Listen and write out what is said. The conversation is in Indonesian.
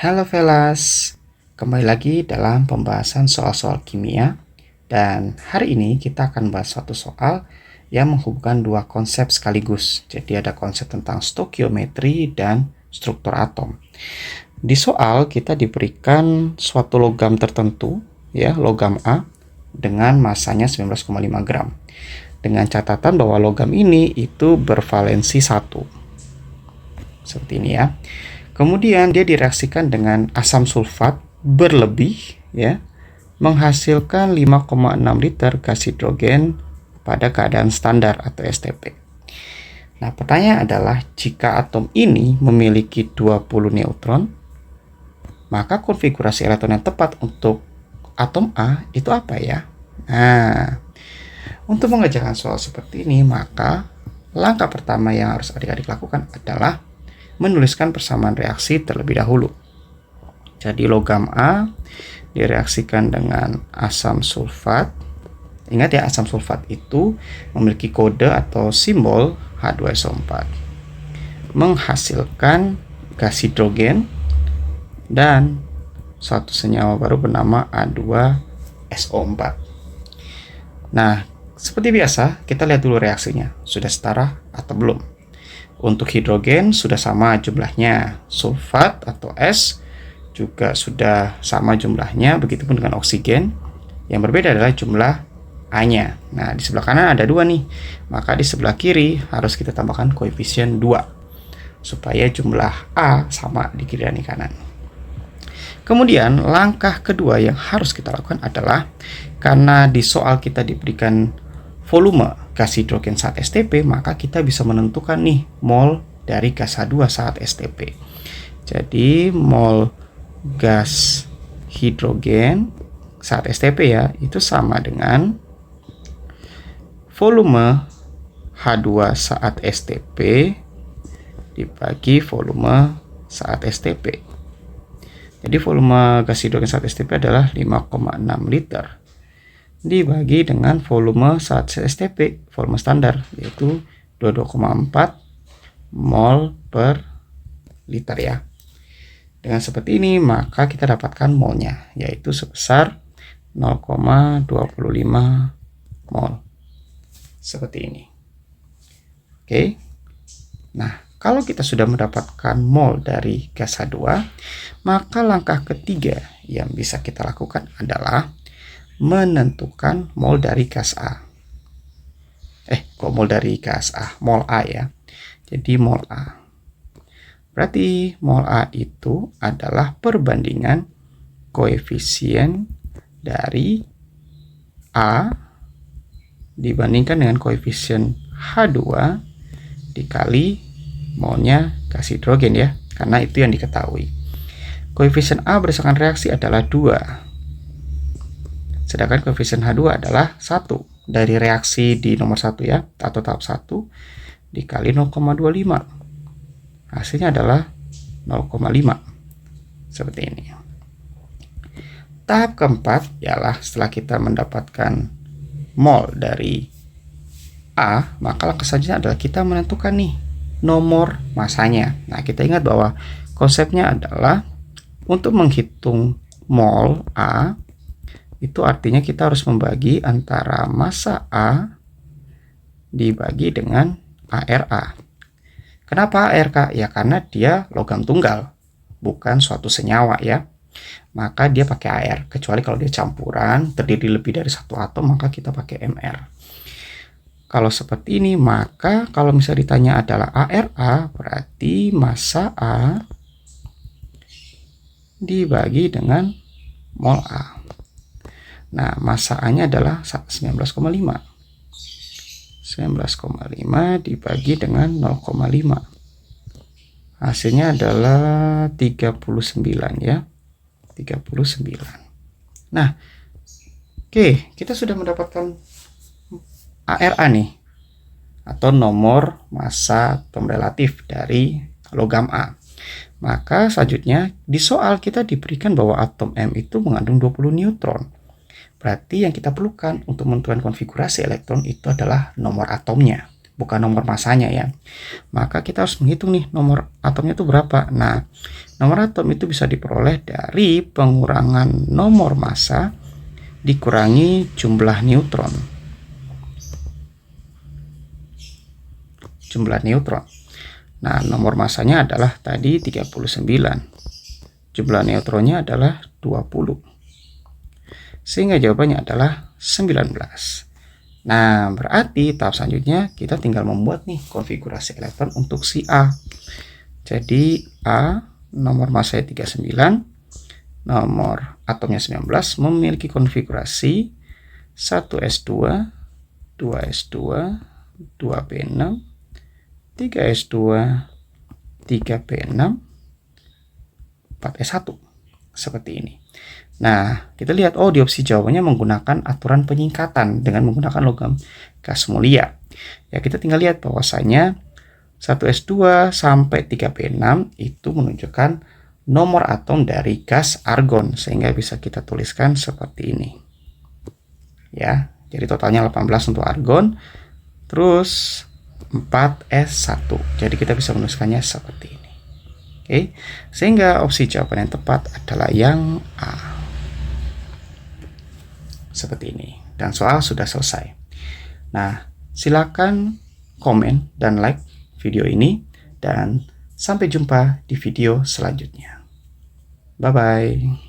Halo Velas, kembali lagi dalam pembahasan soal-soal kimia. Dan hari ini kita akan bahas suatu soal yang menghubungkan dua konsep sekaligus. Jadi ada konsep tentang stokiometri dan struktur atom. Di soal kita diberikan suatu logam tertentu, ya logam A, dengan masanya 19,5 gram. Dengan catatan bahwa logam ini itu bervalensi 1. Seperti ini ya. Kemudian dia direaksikan dengan asam sulfat berlebih, ya, menghasilkan 5,6 liter gas hidrogen pada keadaan standar atau STP. Nah, pertanyaan adalah jika atom ini memiliki 20 neutron, maka konfigurasi elektron yang tepat untuk atom A itu apa ya? Nah, untuk mengerjakan soal seperti ini, maka langkah pertama yang harus adik-adik lakukan adalah menuliskan persamaan reaksi terlebih dahulu. Jadi logam A direaksikan dengan asam sulfat. Ingat ya, asam sulfat itu memiliki kode atau simbol H2SO4. Menghasilkan gas hidrogen dan suatu senyawa baru bernama A2SO4. Nah, seperti biasa, kita lihat dulu reaksinya. Sudah setara atau belum? Untuk hidrogen sudah sama jumlahnya, sulfat atau S juga sudah sama jumlahnya, begitupun dengan oksigen. Yang berbeda adalah jumlah A-nya. Nah, di sebelah kanan ada 2 nih, maka di sebelah kiri harus kita tambahkan koefisien 2, supaya jumlah A sama di kiri dan di kanan. Kemudian langkah kedua yang harus kita lakukan adalah, karena di soal kita diberikan volume gas hidrogen saat STP, maka kita bisa menentukan nih mol dari gas H2 saat STP. Jadi mol gas hidrogen saat STP ya, itu sama dengan volume H2 saat STP dibagi volume saat STP. Jadi volume gas hidrogen saat STP adalah 5,6 liter dibagi dengan volume saat STP, volume standar, yaitu 22,4 mol per liter ya. Dengan seperti ini, maka kita dapatkan molnya, yaitu sebesar 0,25 mol. Seperti ini. Oke. Nah, kalau kita sudah mendapatkan mol dari gas H2, maka langkah ketiga yang bisa kita lakukan adalah menentukan mol dari gas A. Mol dari gas A? Mol A ya. Jadi mol A. Berarti mol A itu adalah perbandingan koefisien dari A dibandingkan dengan koefisien H2 dikali molnya gas hidrogen ya, karena itu yang diketahui. Koefisien A berdasarkan reaksi adalah 2. Sedangkan koefisien H2 adalah 1 dari reaksi di nomor 1 ya, atau tahap 1 dikali 0,25. Hasilnya adalah 0,5. Seperti ini. Tahap keempat ialah setelah kita mendapatkan mol dari A, maka langkah selanjutnya adalah kita menentukan nih nomor masanya. Nah, kita ingat bahwa konsepnya adalah untuk menghitung mol A, itu artinya kita harus membagi antara massa A dibagi dengan ARA. Kenapa ARK? Ya karena dia logam tunggal, bukan suatu senyawa ya. Maka dia pakai AR, kecuali kalau dia campuran, terdiri lebih dari satu atom, maka kita pakai MR. Kalau seperti ini, maka kalau misalnya ditanya adalah ARA, berarti massa A dibagi dengan mol A. Nah, massa A-nya adalah 19,5. 19,5 dibagi dengan 0,5. Hasilnya adalah 39 ya. 39. Nah, oke, kita sudah mendapatkan ARA nih, atau nomor massa atom relatif dari logam A. Maka selanjutnya di soal kita diberikan bahwa atom M itu mengandung 20 neutron. Berarti yang kita perlukan untuk menentukan konfigurasi elektron itu adalah nomor atomnya, bukan nomor masanya ya. Maka kita harus menghitung nih nomor atomnya itu berapa. Nah, Nomor atom itu bisa diperoleh dari pengurangan nomor massa dikurangi jumlah neutron. Nah, nomor massanya adalah tadi 39. Jumlah neutronnya adalah 20. Sehingga jawabannya adalah 19. Nah, berarti tahap selanjutnya kita tinggal membuat nih konfigurasi elektron untuk si A. Jadi A nomor massanya 39, nomor atomnya 19, memiliki konfigurasi 1s2, 2s2, 2p6, 3s2, 3p6, 4s1 seperti ini. Nah, kita lihat di opsi jawabannya menggunakan aturan penyingkatan dengan menggunakan logam gas mulia. Ya, kita tinggal lihat bahwasanya 1s2 sampai 3p6 itu menunjukkan nomor atom dari gas argon, sehingga bisa kita tuliskan seperti ini. Ya, jadi totalnya 18 untuk argon, terus 4s1. Jadi kita bisa menuliskannya seperti ini. Oke, sehingga opsi jawaban yang tepat adalah yang A. Seperti ini. Dan soal sudah selesai. Nah, silakan komen dan like video ini, dan sampai jumpa di video selanjutnya. Bye-bye.